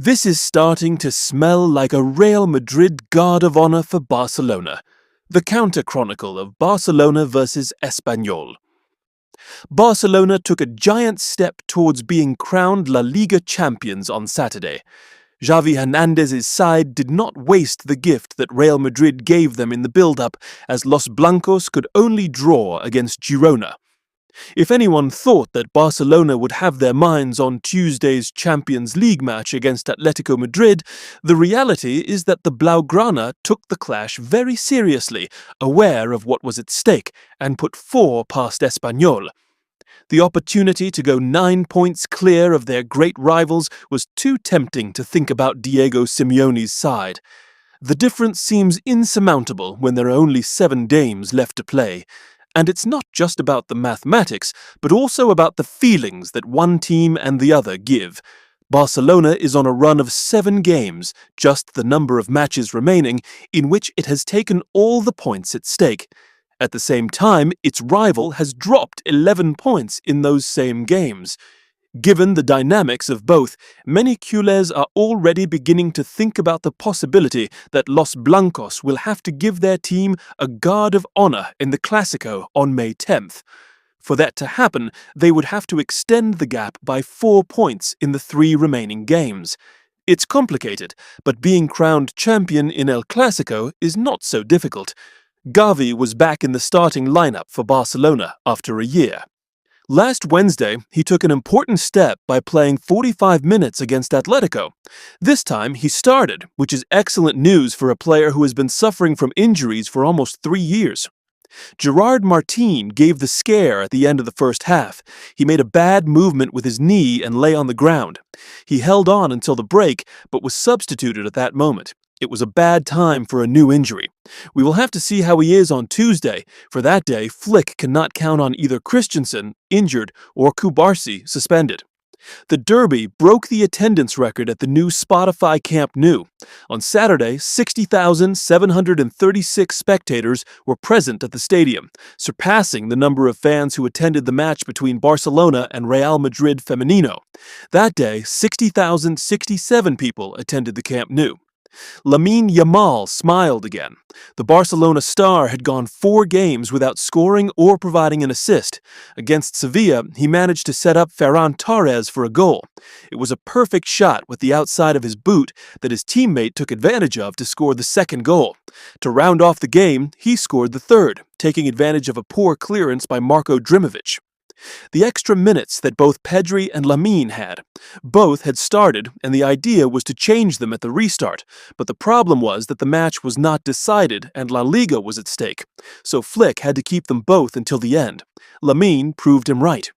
This is starting to smell like a Real Madrid guard of honor for Barcelona, the counter-chronicle of Barcelona versus Espanyol. Barcelona took a giant step towards being crowned La Liga champions on Saturday. Xavi Hernandez's side did not waste the gift that Real Madrid gave them in the build-up, as Los Blancos could only draw against Girona. If anyone thought that Barcelona would have their minds on Tuesday's Champions League match against Atletico Madrid, the reality is that the Blaugrana took the clash very seriously, aware of what was at stake, and put 4 past Espanyol. The opportunity to go 9 points clear of their great rivals was too tempting to think about Diego Simeone's side. The difference seems insurmountable when there are only 7 games left to play. And it's not just about the mathematics, but also about the feelings that one team and the other give. Barcelona is on a run of 7 games, just the number of matches remaining, in which it has taken all the points at stake. At the same time, its rival has dropped 11 points in those same games. Given the dynamics of both, many culés are already beginning to think about the possibility that Los Blancos will have to give their team a guard of honor in the Clásico on May 10th. For that to happen, they would have to extend the gap by 4 points in the 3 remaining games. It's complicated, but being crowned champion in El Clásico is not so difficult. Gavi was back in the starting lineup for Barcelona after a year. Last Wednesday, he took an important step by playing 45 minutes against Atletico. This time, he started, which is excellent news for a player who has been suffering from injuries for almost 3 years. Gerard Martin gave the scare at the end of the first half. He made a bad movement with his knee and lay on the ground. He held on until the break, but was substituted at that moment. It was a bad time for a new injury. We will have to see how he is on Tuesday. For that day, Flick cannot count on either Christensen, injured, or Kubarsi, suspended. The Derby broke the attendance record at the new Spotify Camp Nou. On Saturday, 60,736 spectators were present at the stadium, surpassing the number of fans who attended the match between Barcelona and Real Madrid Femenino. That day, 60,067 people attended the Camp Nou. Lamine Yamal smiled again. The Barcelona star had gone 4 games without scoring or providing an assist. Against Sevilla, he managed to set up Ferran Torres for a goal. It was a perfect shot with the outside of his boot that his teammate took advantage of to score the second goal. To round off the game, he scored the third, taking advantage of a poor clearance by Marko Drimovic. The extra minutes that both Pedri and Lamine had. Both had started, and the idea was to change them at the restart, but the problem was that the match was not decided and La Liga was at stake, so Flick had to keep them both until the end. Lamine proved him right.